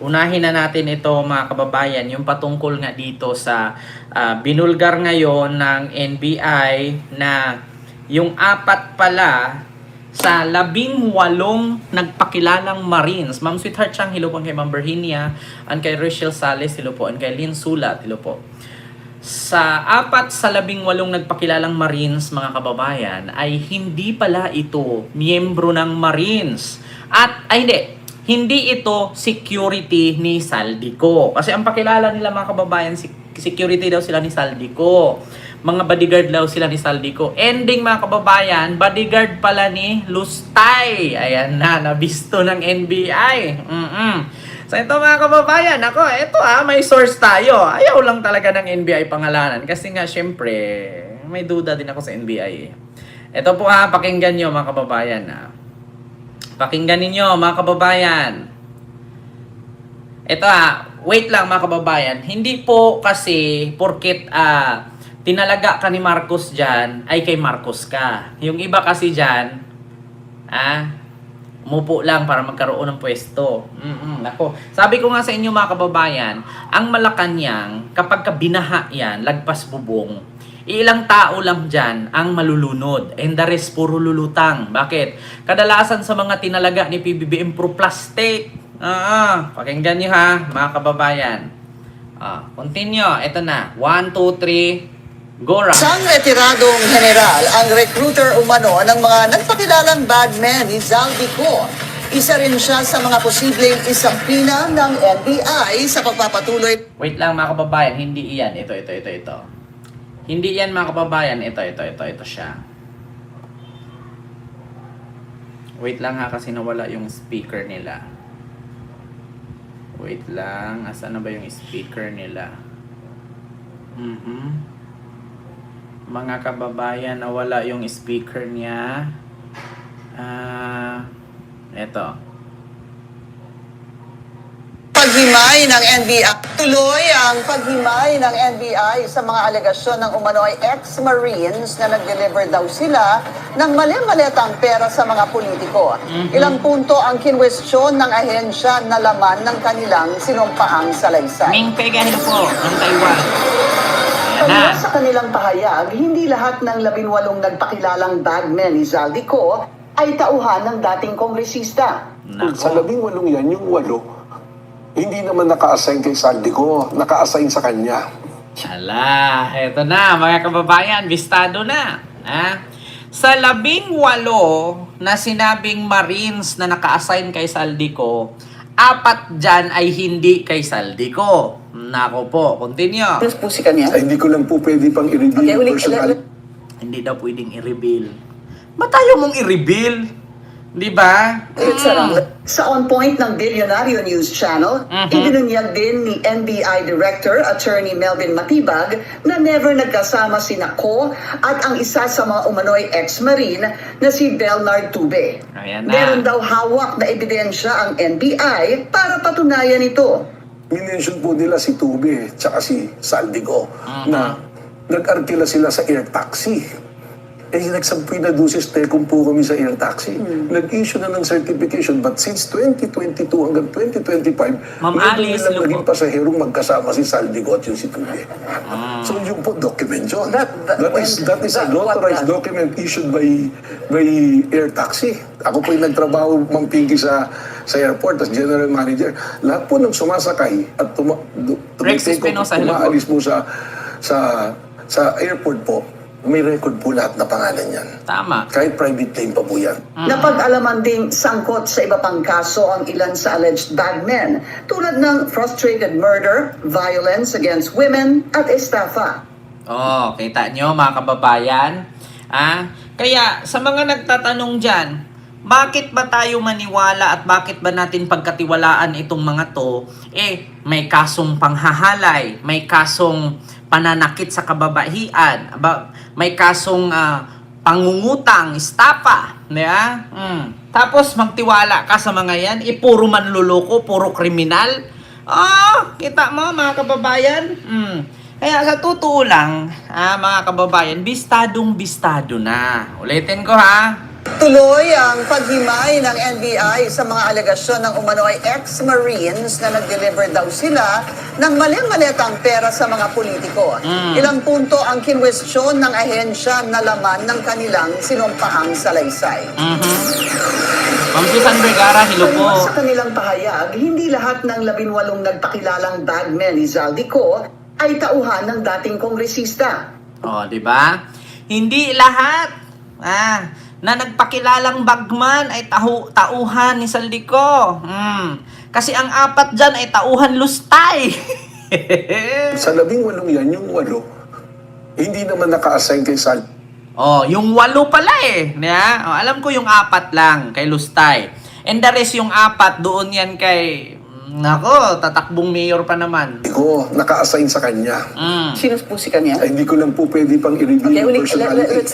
unahin na natin ito mga kababayan, yung patungkol nga dito sa binulgar ngayon ng NBI na yung apat pala sa 18 nagpakilalang Marines. Ma'am Sweetheart Chang, hello po kay Ma'am Virginia, and kay Rachel Sales, hello po, and kay Lynn Sulat, hello po. Sa apat sa 18 nagpakilalang Marines, mga kababayan, ay hindi pala ito miyembro ng Marines. At, hindi ito security ni Saldico. Kasi ang pakilala nila mga kababayan, security daw sila ni Saldico. Mga bodyguard daw sila ni Saldico. Ending mga kababayan, bodyguard pala ni Lustay. Ayan na, nabisto ng NBI. So ito mga kababayan, may source tayo. Ayaw lang talaga ng NBI pangalanan. Kasi nga syempre, may duda din ako sa NBI. Ito po pakinggan nyo mga kababayan. Pakinggan ninyo mga kababayan. Ito wait lang mga kababayan. Hindi po kasi porket tinalaga ka ni Marcos dyan, ay kay Marcos ka. Yung iba kasi dyan, umupo lang para magkaroon ng pwesto. Ako. Sabi ko nga sa inyo mga kababayan, ang Malacanang, kapag binaha yan, lagpas bubong, ilang tao lang dyan ang malulunod. And the rest, puro lulutang. Bakit? Kadalasan sa mga tinalaga ni PBBM pro plastic. Pakinggan nyo mga kababayan. Continue. Ito na. 1, 2, 3. Gora. Isang retiradong general ang recruiter umano ng mga nagpakilalang bagmen ni Zaldico. Isa rin siya sa mga posibleng isampina ng NBI sa pagpapatuloy. Wait lang mga kababayan, hindi iyan. Ito. Hindi yan mga kababayan. Ito siya. Wait lang kasi nawala yung speaker nila. Wait lang. Asan na ba yung speaker nila? Mga kababayan, nawala yung speaker niya. Ito. Paghimay ng NBI. Tuloy ang paghimay ng NBI sa mga alegasyon ng umano'y ex-Marines na nag-deliver daw sila ng mali-maletang pera sa mga politiko. Ilang punto ang kinwestiyon ng ahensya na laman ng kanilang sinumpaang salaysay. Ming Pegan po, ng Taiwan. Kaya sa kanilang pahayag, hindi lahat ng 18 nagpakilalang bagmen ni Zaldico ay tauhan ng dating kongresista. Sa 18 yan, yung 8, hindi naman naka-assign kay Zaldico, naka-assign sa kanya. Ala, eto na mga kababayan, bistado na. Sa 18 na sinabing Marines na naka-assign kay Zaldico, 4 dyan ay hindi kay Zaldico. Nako po, continue. Yes po si kanya. Ay, hindi ko lang po pwede pang i-reveal yung personal. Hindi daw pwedeng i-reveal. Ba't tayo mong i-reveal? Di ba? Sa On Point ng Bilyonaryo News Channel, ibinunyag din ni NBI Director Attorney Melvin Matibag na never nagkasama si Nako at ang isa sa mga umano'y ex-marine na si Belnard Tube. Ayan na. Meron daw hawak na ebidensya ang NBI para patunayan ito. Minention po nila si Tube tsaka si Zaldico na nag-arkila sila sa air taxi. Nagsampuy na dosis telecom po kami sa air taxi. Nag-issue na ng certification, but since 2022 hanggang 2025, Ma'am Alice, lang naging pasaherong magkasama si Zaldico at yung si Tube. So yung po document yun. That is an authorized document issued by air taxi. Ako po yung nagtrabaho, Ma'am Pinky, sa airport as general manager. Lahat po ng sumasakay at tumaalis mo sa airport po, may record po lahat na pangalan yan. Tama. Kahit private plane pa po yan. Napag-alaman ding sangkot sa iba pang kaso ang ilan sa alleged bagmen tulad ng frustrated murder, violence against women at estafa. Kita nyo mga kababayan? Kaya sa mga nagtatanong dyan, bakit ba tayo maniwala at bakit ba natin pagkatiwalaan itong mga to? May kasong panghahalay, may kasong pananakit sa kababaihan, may kasong pangungutang, estafa. Tapos magtiwala ka sa mga yan, puro manluloko, puro kriminal. Kita mo mga kababayan? Kaya sa totoo lang, mga kababayan, bistadong-bistado na. Ulitin ko Tuloy ang paghimay ng NBI sa mga alegasyon ng umano'y ex-Marines na nag-deliver daw sila ng mali-maletang pera sa mga politiko. Ilang punto ang kinwestiyon ng ahensya na laman ng kanilang sinumpahang salaysay. Ma'am Susan Vergara, hello po. Ayon sa kanilang pahayag, hindi lahat ng 18 nagpakilalang bagmen ni Zaldico ay tauhan ng dating kongresista. Oh, di ba? Hindi lahat na nagpakilalang bagman ay tauhan ni Saldico. Kasi ang 4 dyan ay tauhan lustay. Sa 18 yan, yung 8, hindi naman naka-assign kay Sal. Oh, yung 8 pala eh. Yeah? Oh, alam ko yung 4 lang kay lustay. And the rest yung 4 doon yan kay... Nako, tatakbong mayor pa naman. Ko, naka-assign sa kanya. Sino po si kanya? Ay, hindi ko lang po pwede pang i-review yung personality.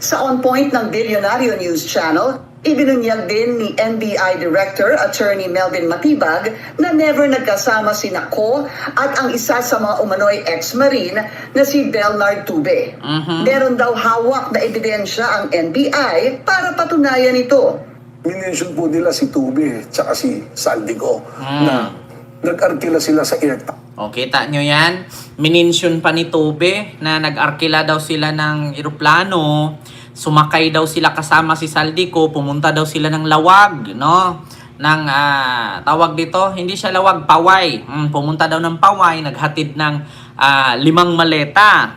Sa On Point ng Bilyonaryo News Channel, ibinunyag din ni NBI Director Attorney Melvin Matibag na never nagkasama si Nako at ang isa sa mga umano'y ex-marine na si Belnard Tube. Meron daw hawak na ebidensya ang NBI para patunayan ito. Minention po nila si Tube tsaka si Saldico na nag-arkila sila sa airtime. O, kita nyo yan? Mininsyon pa ni Tobe na nag-arkila daw sila ng eroplano. Sumakay daw sila kasama si Saldico. Pumunta daw sila ng Lawag, no? Ng, tawag dito, hindi siya Lawag, Paway. Pumunta daw ng Paway, naghatid ng 5 maleta.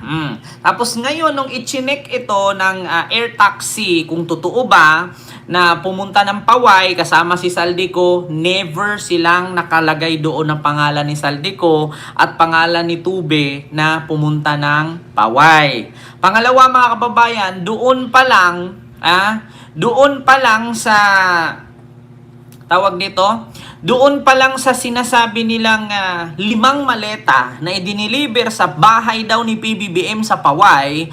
Tapos ngayon, nung ichinek ito ng air taxi, kung totoo ba, na pumunta ng Paway kasama si Saldico, never silang nakalagay doon ng pangalan ni Saldico at pangalan ni Tube na pumunta ng Paway. Pangalawa mga kababayan, doon pa lang sa tawag dito, doon pa lang sa sinasabi nilang 5 maleta na idiniliver sa bahay daw ni PBBM sa Paway,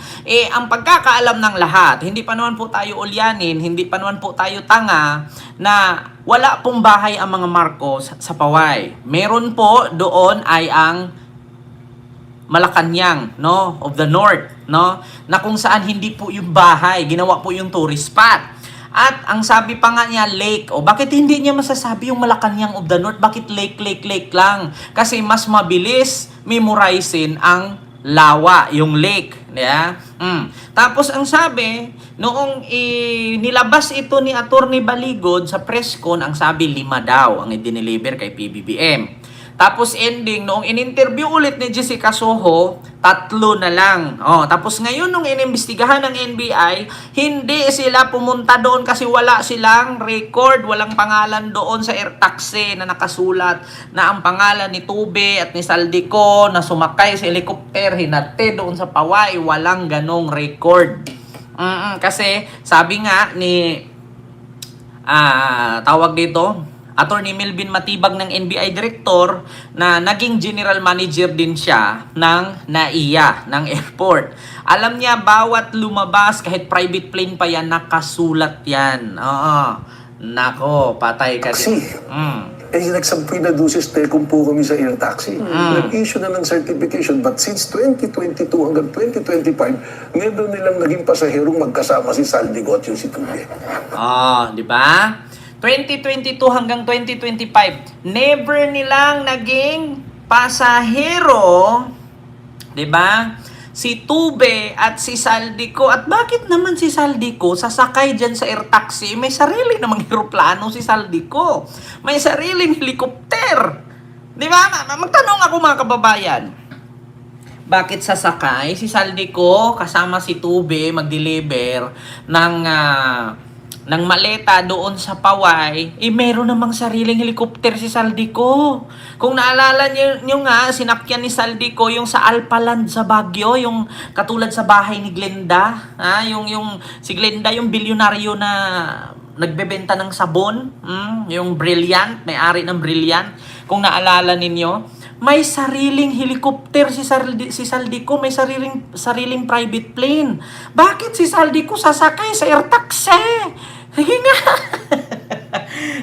ang pagkakaalam ng lahat, hindi pa naman po tayo ulyanin, hindi pa naman po tayo tanga, na wala pong bahay ang mga Marcos sa Paway. Meron po doon ay ang Malacanang, no, of the North, no, na kung saan hindi po yung bahay, ginawa po yung tourist spot. At ang sabi pa nga niya, lake. O bakit hindi niya masasabi yung Malacanang of the North? Bakit lake lang? Kasi mas mabilis memorizein ang lawa, yung lake. Yeah? Tapos ang sabi, noong nilabas ito ni Attorney Baligod sa press con, ang sabi 5 daw ang i-deliver kay PBBM. Tapos ending, noong in-interview ulit ni Jessica Soho, 3 na lang. Tapos ngayon, nung inimbestigahan ng NBI, hindi sila pumunta doon kasi wala silang record, walang pangalan doon sa air taxi na nakasulat na ang pangalan ni Tube at ni Saldico na sumakay sa helicopter, hinatid doon sa Paway, walang ganong record. Kasi sabi nga ni tawag dito, Attorney Melvin Matibag ng NBI Director na naging General Manager din siya ng NAIA, ng airport. Alam niya, bawat lumabas, kahit private plane pa yan, nakasulat yan. Nako, patay ka din. Nagsampuy na dosis tekom po kami sa air taxi. Nag-issue na ng certification, but since 2022 hanggang 2025, never nilang naging pasaherong magkasama si Saldico at yung si Tube. Di ba? 2022 hanggang 2025, never nilang naging pasahero, 'di ba? Si Tube at si Saldico. At bakit naman si Saldico sasakay diyan sa air taxi? May sarili namang eroplano si Saldico. May sariling helicopter. 'Di ba? Magtanong ako mga kababayan. Bakit sasakay si Saldico kasama si Tube mag-deliver ng maleta doon sa Paway, meron namang sariling helicopter si Saldico. Kung naalala niyo nga, sinakyan ni Saldico yung sa Alpaland sa Baguio, yung katulad sa bahay ni Glenda. Yung si Glenda, yung bilyonaryo na nagbebenta ng sabon, yung Brilliant, may-ari ng Brilliant. Kung naalala ninyo, may sariling helicopter si Saldico, may sariling private plane. Bakit si Saldico sasakay sa air taxi? Sige nga.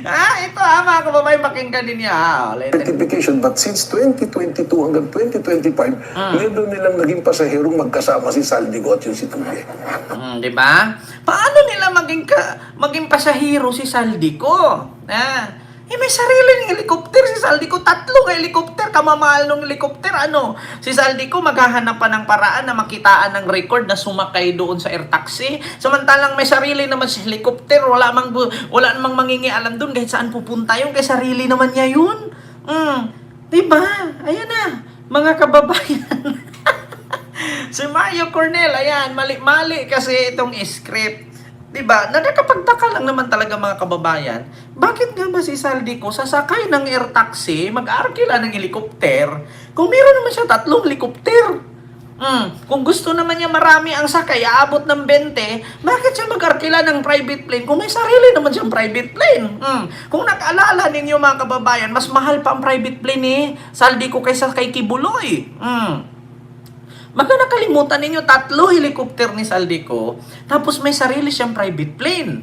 Ito mga kababayan, pakinggan din niya. Certification, but since 2022 hanggang 2025, meron nilang naging pasaherong magkasama si Saldico at yung si Tuye. Di ba? Paano nila maging pasahero si Saldico? May sariling helicopter si Saldico. 3 helicopter. Kamamahal ng helicopter. Si Saldico maghahanap pa ng paraan na makitaan ng record na sumakay doon sa air taxi. Samantalang may sarili naman si helicopter. Wala namang mangingialam doon kahit saan pupunta yun. Kaya sarili naman niya yun. Diba? Ayan na. Mga kababayan. Si Mario Cornel, ayan, mali-mali kasi itong script. Diba? Nakakapagtaka lang naman talaga mga kababayan. Bakit nga ba si Saldico sasakay ng air taxi, mag-arkila ng helikopter, kung meron naman siya 3 helikopter? Kung gusto naman niya marami ang sakay, aabot ng 20, bakit siya mag-arkila ng private plane kung may sarili naman siyang private plane? Kung nakaalala ninyo mga kababayan, mas mahal pa ang private plane ni Saldico kaysa kay Kibuloy. Baka nakalimutan ninyo, 3 helicopter ni Saldico, tapos may sarili siyang private plane.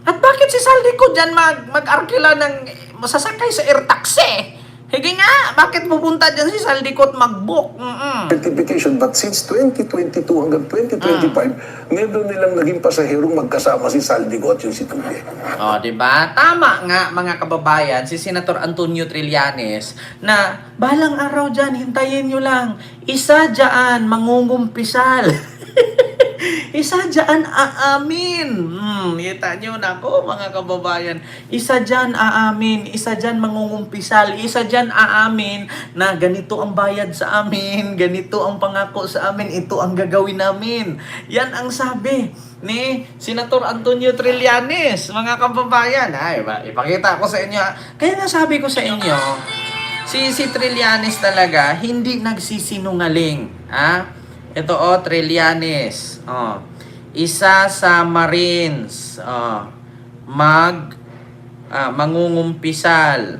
At bakit si Saldico dyan mag-arkila ng masasakay sa air taxi? Hige nga, bakit pupunta dyan si Saldico at mag-book? Certification, but since 2022 hanggang 2025, meron nilang naging pasaherong magkasama si Saldico at yung si Tuye. Diba? Tama nga mga kababayan, si Senator Antonio Trillanes na balang araw dyan, hintayin nyo lang, isa dyan mangungumpisal. Isa dyan aamin. Kita nyo na ko mga kababayan. Isa dyan aamin. Isa dyan mangungumpisal. Isa dyan aamin na ganito ang bayad sa amin. Ganito ang pangako sa amin. Ito ang gagawin namin. Yan ang sabi ni Senator Antonio Trillanes. Mga kababayan. Ipakita ko sa inyo. Kaya nasabi ko sa inyo, si Trillanes talaga hindi nagsisinungaling. Ito Trillanes. Isa sa Marines. Mangungumpisal.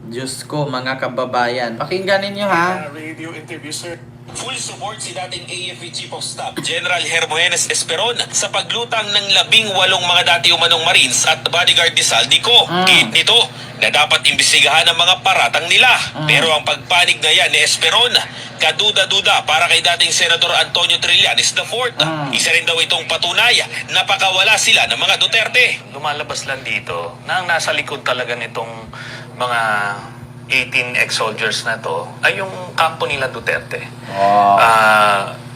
Diyos ko, mga kababayan. Pakinggan ninyo Radio interview, sir. Full support si dating AFP Chief of Staff General Hermogenes Esperon sa paglutang ng 18 mga dati umanong Marines at bodyguard ni Saldico. Git nito na dapat imbestigahan ang mga paratang nila. Pero ang pagpanig na yan ni Esperon, kaduda-duda para kay dating Senator Antonio Trillanes IV. Isa rin daw itong patunay na pakawala sila ng mga Duterte. Lumalabas lang dito na ang nasa likod talaga nitong mga 18 ex-soldiers na to ay yung kampo nila Duterte.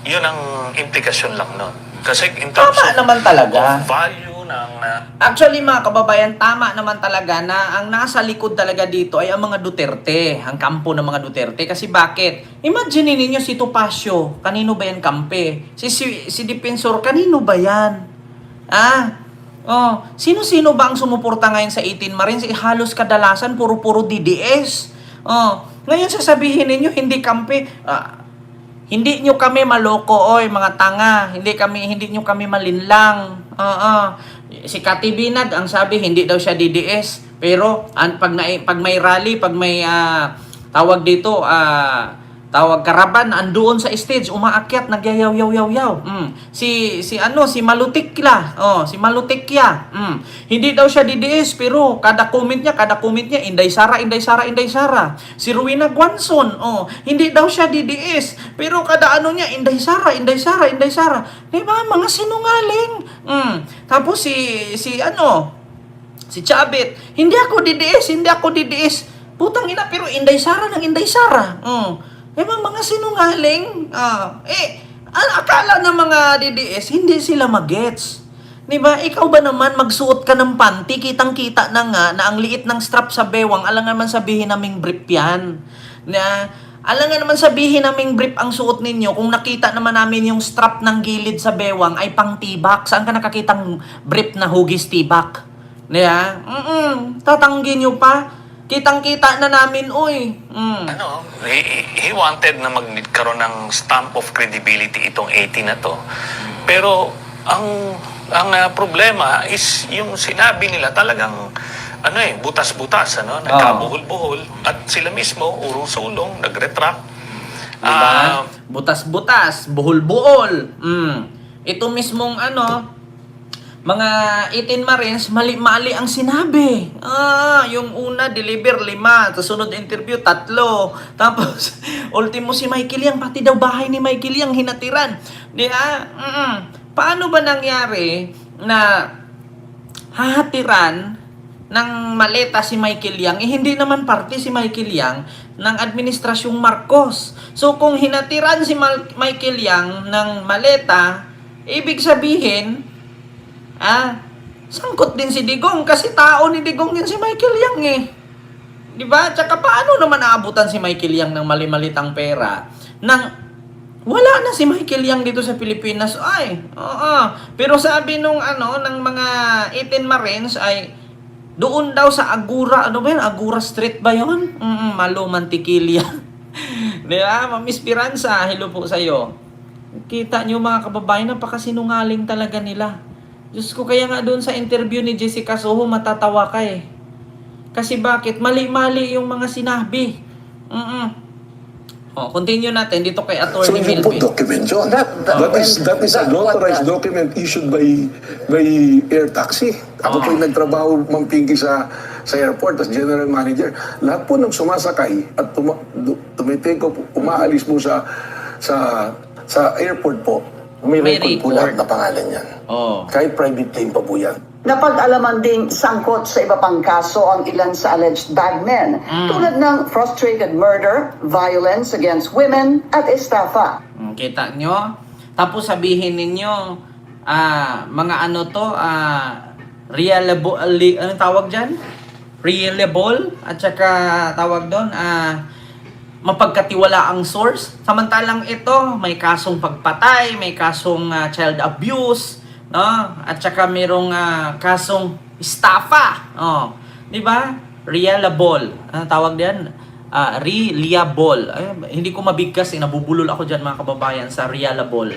Yun ang implikasyon lang nun. Kasi in terms Tama naman talaga. of value ng... Actually mga kababayan, tama naman talaga na ang nasa likod talaga dito ay ang mga Duterte, ang kampo ng mga Duterte. Kasi bakit? Imagine ninyo si Topacio, kanino ba yan kampe? Si Defensor, kanino ba yan? Sino-sino ba ang sumuporta ngayon sa 18 Marines? Halos kadalasan puro DDS. Ngayon sasabihin ninyo hindi kampe. Hindi nyo kami maloko, mga tanga. Hindi nyo kami malinlang. Si Kati Binag, ang sabi, hindi daw siya DDS. Pero, pag may rally, pag may tawag dito, tawag karaban, andoon sa stage, umaakyat, nagyayaw-yaw-yaw. Si Malutikla, si Malutikya. Hindi daw siya DDS, pero kada comment niya, Inday Sara. Si Ruina Guanzon, hindi daw siya DDS, pero kada ano niya, Inday Sara. Diba, mga sinungaling. Tapos si Chabit, hindi ako DDS. Putang ina, pero Inday Sara. Mga sinungaling. Akala ng mga DDS, hindi sila magets. Diba? Ikaw ba naman magsuot ka ng panty, kitang-kita na nga na ang liit ng strap sa bewang, alangan naman sabihin naming brief yan. Alangan naman sabihin naming brief ang suot ninyo kung nakita naman namin yung strap ng gilid sa bewang ay pang tibak. Saan ka nakakitang brief na hugis tibak? Tatanggi nyo pa. Kitang-kita na namin, He wanted na magkaroon ng stamp of credibility itong 18 na to. Pero ang problema is yung sinabi nila talagang butas-butas, nagkabuhol-buhol at sila mismo urong-sulong nag-retract. Diba? Butas-butas, buhol-buhol. Ito mismong mga 18 Marines, mali-mali ang sinabi. Yung una, deliver 5. Tapos sunod interview, 3. Tapos, ultimo si Michael Yang, pati daw bahay ni Michael Yang hinatiran. Di ba? Paano ba nangyari na hahatiran ng maleta si Michael Yang? Hindi naman parte si Michael Yang ng Administrasyong Marcos. So, kung hinatiran si Michael Yang ng maleta, ibig sabihin, sangkot din si Digong kasi tao ni Digong yan si Michael Yang eh. Di ba? Tsaka paano naman naabutan si Michael Yang ng mali-malitang pera nang wala na si Michael Yang dito sa Pilipinas? Pero sabi nung ng mga 18 Marines ay doon daw sa Agura, ano ba yun? Agura Street ba yun? Malo Mantikilya. Di ba? Ma'am Esperanza, hello po sa'yo. Kita nyo mga kababayan, napakasinungaling talaga nila. Diyos ko, kaya nga doon sa interview ni Jessica Soho, matatawa ka eh. Kasi bakit? Mali-mali yung mga sinabi. Continue natin dito kay So Attorney yun po Milby. document yun. That is an authorized document issued by air taxi. Ako po yung nagtrabaho, Ma'am Pinky, sa airport as general manager. Lahat po ng sumasakay at tumitake off, umaalis mo sa airport po, may record po lahat na pangalan yan. Kahit private plane pa po yan. Napag-alaman ding sangkot sa iba pang kaso ang ilan sa alleged bagmen, tulad ng frustrated murder, violence against women, at estafa. Kita nyo? Tapos sabihin ninyo, mga reliable, anong tawag dyan? Reliable, at saka tawag doon, mapagkatiwala ang source. Samantalang ito, may kasong pagpatay, may kasong child abuse, no? At saka mayroong kasong estafa. Di ba? Reliable. Ano tawag diyan? Reliable. Hindi ko mabigkas, nabubulol ako diyan mga kababayan sa reliable.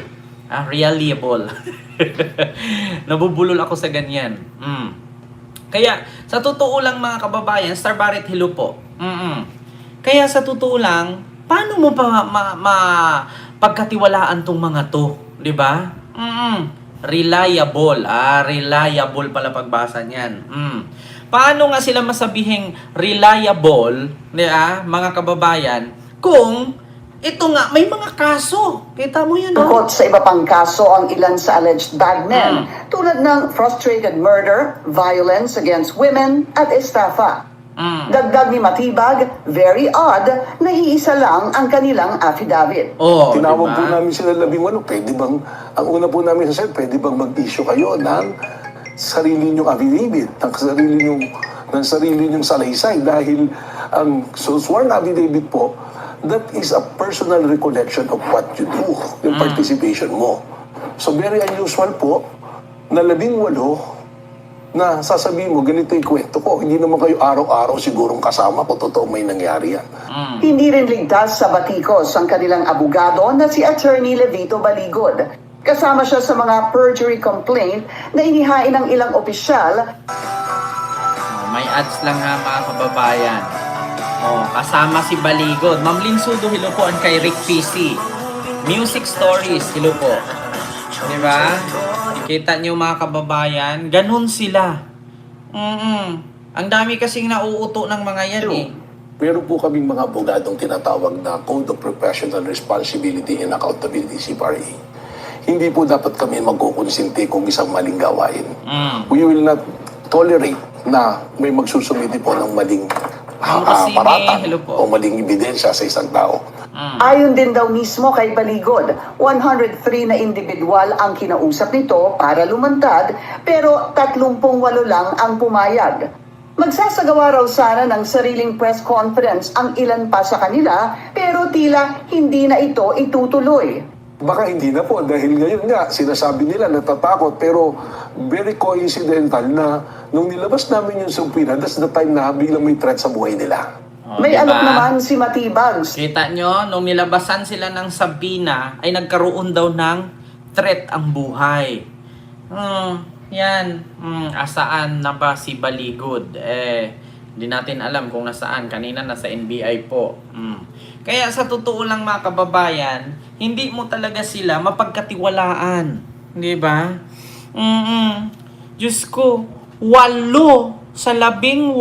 Reliable. Nabubulol ako sa ganyan. Kaya sa totoo lang mga kababayan, Star Barrett, hello po. Kaya sa totoo lang, paano mo pa pagkatiwalaan tong mga to, 'di ba? Reliable. Reliable pala pagbasa niyan. Paano nga sila masabihing reliable, mga kababayan, kung ito nga may mga kaso. Kita mo 'yan, Sangkot sa iba pang kaso ang ilan sa alleged bagmen, tulad ng frustrated murder, violence against women, at estafa. Dagdag ni Matibag, very odd, na iisa lang ang kanilang affidavit. Tinawag diba? po namin sila 18, pwede bang, ang una po namin sa pwede bang mag-issue kayo ng sarili nyong affidavit, ng sarili nyong salaysay, dahil ang sworn affidavit po, that is a personal recollection of what you do, yung participation mo. So very unusual po, na 18, na sasabihin mo, ganito yung kwento ko. Hindi naman kayo araw-araw sigurong kasama ko. Totoo may nangyari yan. Hindi rin ligtas sa batikos ang kanilang abogado na si Attorney Levito Baligod. Kasama siya sa mga perjury complaint na inihain ng ilang opisyal. May ads lang ha mga kababayan. Kasama si Baligod. Ma'am Lynn Sudo, hello po. Ang kay Rick PC. Music Stories, hello po. Diba? Kita nyo mga kababayan, ganun sila. Ang dami kasing nauuto ng mga yan eh. Meron po kaming mga abogadong tinatawag na Code of Professional Responsibility and Accountability, CPRA. Hindi po dapat kami magkukonsinti kung isang maling gawain. We will not tolerate na may magsusumiti po ng maling paratang o maling ebidensya sa isang tao. Ayon din daw mismo kay Baligod, 103 na individual ang kinausap nito para lumantad, pero 38 lang ang pumayag. Magsasagawa raw sana ng sariling press conference ang ilan pa sa kanila, pero tila hindi na ito itutuloy. Baka hindi na po dahil ngayon nga sinasabi nila natatakot, pero very coincidental na nung nilabas namin yung sumpina, that's the time na biglang may threat sa buhay nila. May alok naman si Matibag. Kita nyo, nung nilabasan sila ng Sabina, ay nagkaroon daw ng threat ang buhay. Yan. Asaan na ba si Baligod? Hindi natin alam kung nasaan. Kanina nasa NBI po. Kaya sa totoo lang mga kababayan, hindi mo talaga sila mapagkatiwalaan. Di ba? Diyos ko, 8 sa 18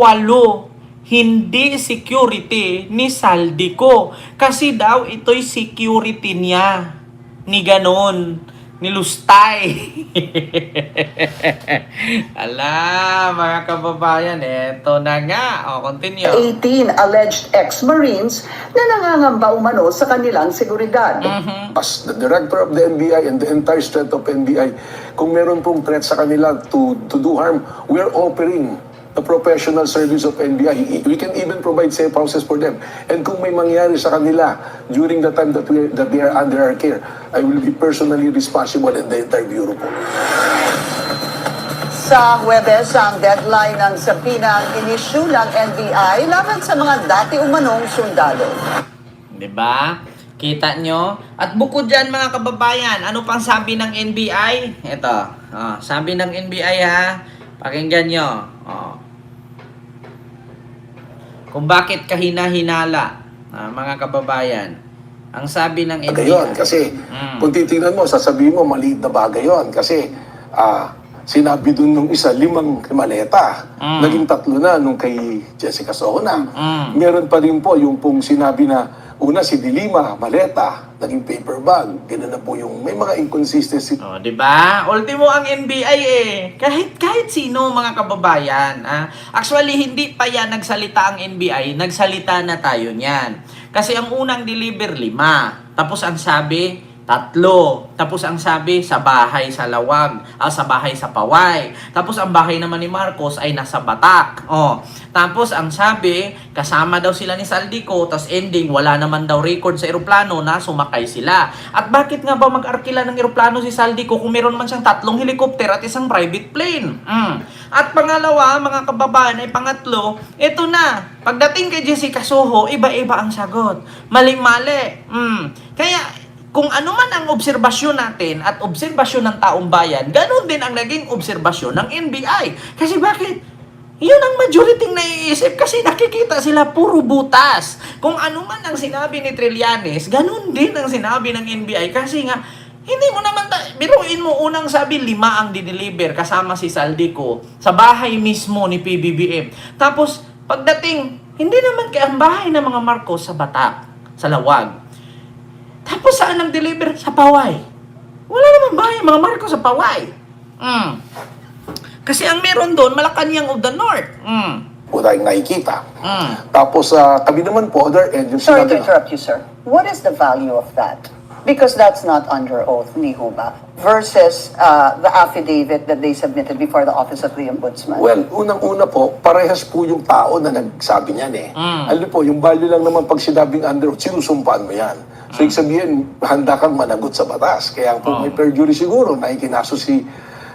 hindi security ni Saldico. Kasi daw ito'y security niya. Ni ganon. Ni Lustay. Ala, mga kababayan, eto na nga. O, continue. 18 alleged ex-Marines na nangangamba umano sa kanilang seguridad. As the director of the NBI and the entire strength of NBI, kung meron pong threat sa kanila to do harm, we're offering the professional service of NBI. We can even provide safe houses for them. And kung may mangyari sa kanila during the time that they are under our care, I will be personally responsible and the entire bureau po. Sa Huwebes, ang deadline ng sabinang inisyu ng NBI laban sa mga dati umanong sundalo. Diba? Kita nyo? At bukod dyan mga kababayan, ano pang sabi ng NBI? Ito, sabi ng NBI ha, pakinggan nyo. Kung bakit kahina-hinala, mga kababayan. Ang sabi ng NBI. Bagay yun, kasi kung titingnan mo, sasabihin mo, maliit na bagay yun. Kasi sinabi dun nung isa, 5 maleta. Naging 3 na nung kay Jessica Sohona. Meron pa rin po yung pong sinabi na una si Dilima, maleta, naging paper bag. Ganun na po yung may mga inconsistency. Oh, 'di ba? Ultimo ang NBI Kahit sino mga kababayan, actually hindi pa yan nagsalita ang NBI, nagsalita na tayo niyan. Kasi ang unang deliver 5, tapos ang sabi 3, tapos ang sabi sa bahay sa Lawag, sa bahay sa Paway. Tapos ang bahay naman ni Marcos ay nasa Batak. Tapos ang sabi, kasama daw sila ni Saldico, tapos ending, wala naman daw record sa eroplano na sumakay sila. At bakit nga ba mag-arkila ng eroplano si Saldico kung meron man siyang 3 helicopter at isang private plane? At pangalawa, mga kababayan, ay pangatlo, ito na, pagdating kay Jessica Soho, iba-iba ang sagot. Mali-mali. Kaya, kung ano man ang obserbasyon natin at obserbasyon ng taong bayan, ganun din ang naging obserbasyon ng NBI. Kasi bakit? Yun ang majority naiisip kasi nakikita sila puro butas. Kung ano man ang sinabi ni Trillanes, ganun din ang sinabi ng NBI. Kasi nga, hindi mo naman, biruin mo, unang sabi 5 ang dideliver kasama si Saldico sa bahay mismo ni PBBM. Tapos, pagdating, hindi naman kaya ang bahay ng mga Marcos sa Batak, sa Lawag. Tapos saan ang deliver? Sa Paway. Wala naman bahay, mga Marcos sa Paway. Kasi ang meron doon, Malacanang of the North. Po tayong nakikita. Tapos kami naman po, other end, yung Sorry sinabi to interrupt you, sir. What is the value of that? Because that's not under oath, ni ho ba? Versus the affidavit that they submitted before the Office of the Ombudsman. Well, unang-una po, parehas po yung tao na nagsabi niyan eh. Alam po, yung value lang naman pag sinabing under oath, sinusumpaan mo yan. So, ibig sabihin, handa kang managot sa batas. Kaya po may perjury siguro na ikinaso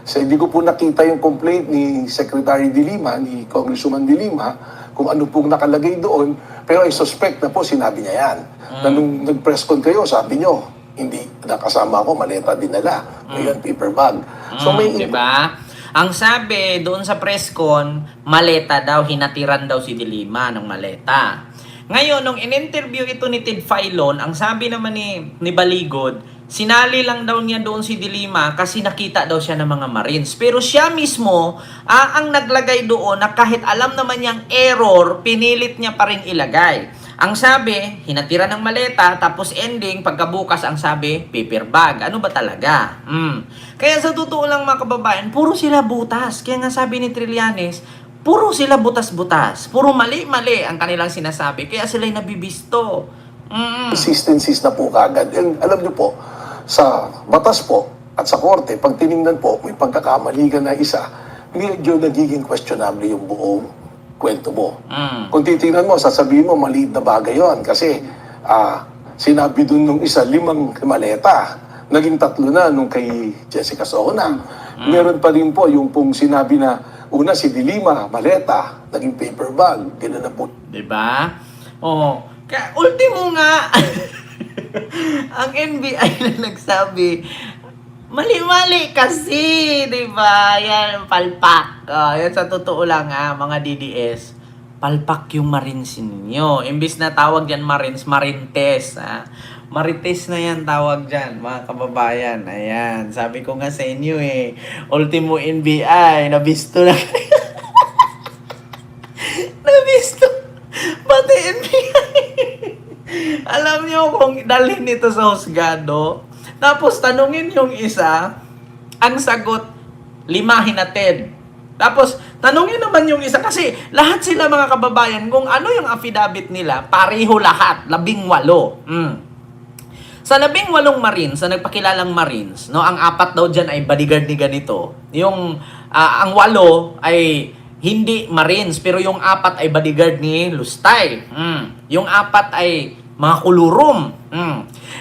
hindi ko po nakita yung complaint ni Secretary de Lima, ni Congresswoman de Lima, kung ano pong nakalagay doon. Pero I suspect na po, sinabi niya yan. Na nung nag-press con kayo, sabi niyo, hindi nakasama ko, maleta dinala. Ngayon, paper bag. So, may diba? Ang sabi doon sa press con, maleta daw, hinatiran daw si De Lima ng maleta. Ngayon, nung in-interview ito ni Ted Filon, ang sabi naman ni Baligod, sinali lang daw niya doon si De Lima kasi nakita daw siya ng mga Marines. Pero siya mismo, ang naglagay doon na kahit alam naman niyang error, pinilit niya pa rin ilagay. Ang sabi, hinatira ng maleta, tapos ending, pagkabukas ang sabi, paper bag. Ano ba talaga? Kaya sa totoo lang mga kababayan, puro sila butas. Kaya nga sabi ni Trillanes, puro sila butas-butas. Puro mali-mali ang kanilang sinasabi. Kaya sila'y nabibisto. consistencies na po kagad. And alam niyo po, sa batas po at sa korte, pag tiningnan po, may pagkakamali ka na isa, medyo nagiging questionable yung buong kwento mo. Kung titingnan mo, sasabihin mo, maliit na bagay yon. Kasi sinabi dun nung isa, 5 maleta. Naging 3 na nung kay Jessica Sohona. Meron pa rin po yung pong sinabi na una si Dilima, maleta, naging paper bag. Ganun na po. Diba? Kaya ultimo nga, ang NBI na nagsabi, mali-mali kasi, diba? Yan, palpak. Yan sa totoo lang mga DDS. palpak yung Marines ninyo. Imbis na tawag dyan Marines, Marintes. Marites na yan tawag dyan, mga kababayan. Ayan, sabi ko nga sa inyo Ultimo NBI, nabisto na kayo. Nabisto. Pati NBI. Alam nyo kung dalhin nito sa husgado, tapos tanungin yung isa, ang sagot, 5 hinatid. Tapos, tanungin naman yung isa, kasi lahat sila mga kababayan, kung ano yung affidavit nila, pareho lahat, 18. Sa 18 Marines, sa nagpakilalang Marines, no, ang 4 daw dyan ay bodyguard ni ganito. Yung, ang 8 ay hindi Marines, pero yung 4 ay bodyguard ni Lustay. Yung 4 ay mga kulurum.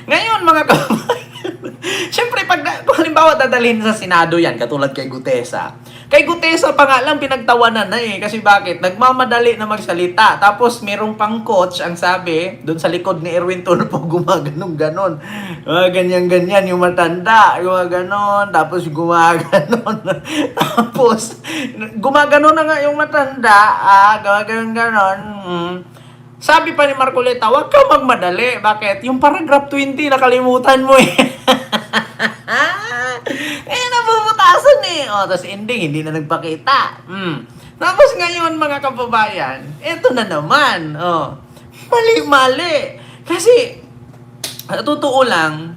Ngayon, mga kababayan, siyempre, kung halimbawa dadalhin sa Senado yan, katulad kay Gutesa. Kay Gutesa pa nga lang pinagtawanan na kasi bakit? Nagmamadali na magsalita. Tapos merong pang coach, ang sabi, doon sa likod ni Erwin Tulfo, gumaganon-ganon. Ganyan-ganyan yung matanda, gumaganon, tapos gumaganon. Tapos, gumaganon na nga yung matanda, gumaganon-ganon. Sabi pa ni Marcoleta, huwag ka magmadali. Bakit? Yung paragraph 20, nakalimutan mo nabubutasan tapos ending, hindi na nagpakita. Tapos ngayon, mga kababayan, eto na naman. Mali-mali. Kasi, totoo lang,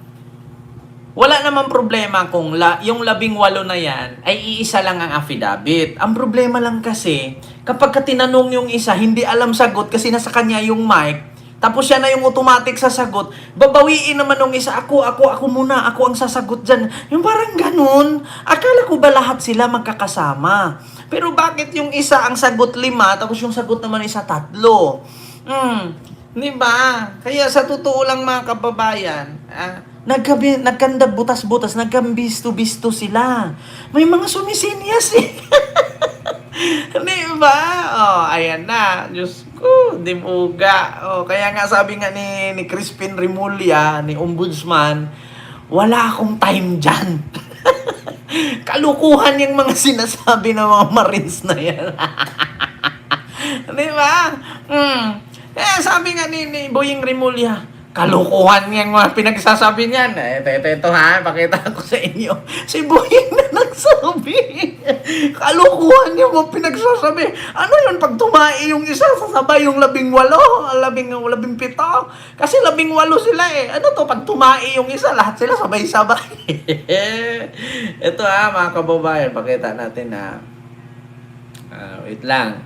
wala namang problema kung yung 18 na yan ay iisa lang ang affidavit. Ang problema lang kasi, kapag tinanong yung isa, hindi alam sagot kasi nasa kanya yung mic, tapos siya na yung automatic sasagot, babawiin naman nung isa, ako muna, ako ang sasagot dyan. Yung parang ganun. Akala ko ba lahat sila magkakasama? Pero bakit yung isa ang sagot 5, tapos yung sagot naman isa 3? Diba? Kaya sa totoo lang mga kababayan, nagkanda butas-butas, nagkambisto-bisto sila. May mga sumisinyas Diba? Ayan na. Diyos ko, dimuga. Kaya nga sabi nga ni Crispin Remulla, ni Ombudsman, wala akong time dyan. Kalukuhan yung mga sinasabi ng mga Marines na yan. Diba? Kaya sabi nga ni Boying Remulla, kalukuhan yung mga pinagsasabi niyan. Ito pakita ko sa inyo. Si Boying na nagsabi. Kalukuhan yung mga pinagsasabi. Ano yun? Pag tumai yung isa, sasabay yung 18, 17. Kasi 18 sila Ano to? Pag tumai yung isa, lahat sila sabay-sabay. Ito mga kababayan, pakita natin wait lang.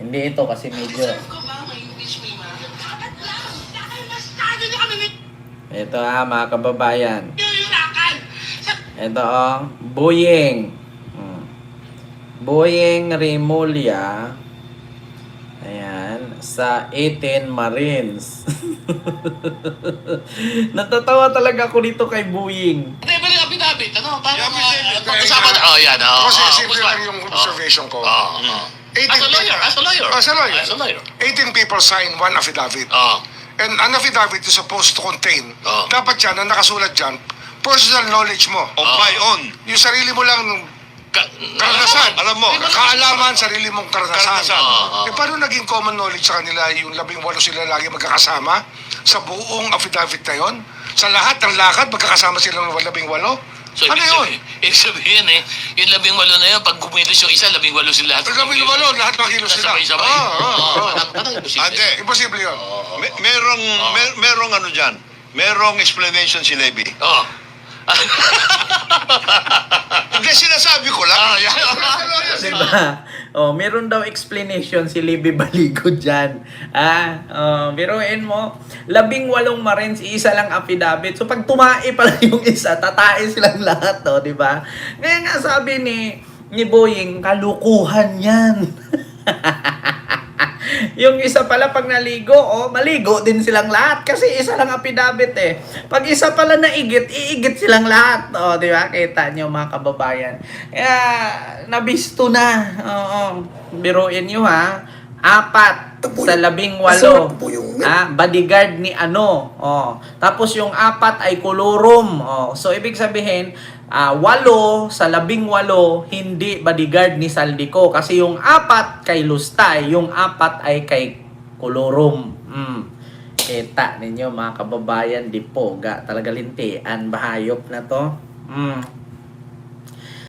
Hindi ito kasi medyo... Ito mga kababayan. Ito Boying. Boying Remulla. Ayan. Sa 18 Marines. Natatawa talaga ako dito kay Boying. Hindi, pero yung affidavit, parang pag-usapan. yan. Kasi simple lang yung observation ko. 18 As a lawyer. 18 people sign one affidavit. And an affidavit is supposed to contain, dapat yan, ang nakasulat dyan, personal knowledge mo. Of my own. Yung sarili mo lang, karanasan. Alam mo. Kaalaman, sarili mong karanasan. Karanasan. Paano naging common knowledge sa kanila yung 18 sila lagi magkakasama? Sa buong affidavit na yon? Sa lahat ng lakad, magkakasama sila ng 18? So, Ano yun? Ibig sabihin yung 18 na yun, pag gumilos yung isa, 18 sila lahat. 18, lahat makilos sila. Sabay-sabay. Ante, Imposible yun. merong ano dyan. Merong explanation si Levy. Hindi, sinasabi ko lang. Diba? Meron daw explanation si Libby Baligo dyan. Biruin mo, 18 Marines, isa lang affidavit. So, pag tumai pala yung isa, tatain silang lahat, diba? Kaya nga sabi ni Boying, kalukuhan yan. Yung isa pala pag naligo, maligo din silang lahat kasi isa lang affidavit Pag isa pala naigit, iigit silang lahat. Di ba? Kita nyo mga kababayan. Kaya, nabisto na. Biruin nyo 4 Ito po sa yung- 18. ito po yung- Bodyguard ni ano. Tapos yung 4 ay kolorum. So ibig sabihin, 8 sa 18 hindi bodyguard ni Saldico. Kasi yung 4 kay Lustay, yung 4 ay kay kolorum. Kita ninyo mga kababayan, di poga. Talaga lintian, bahayop na to.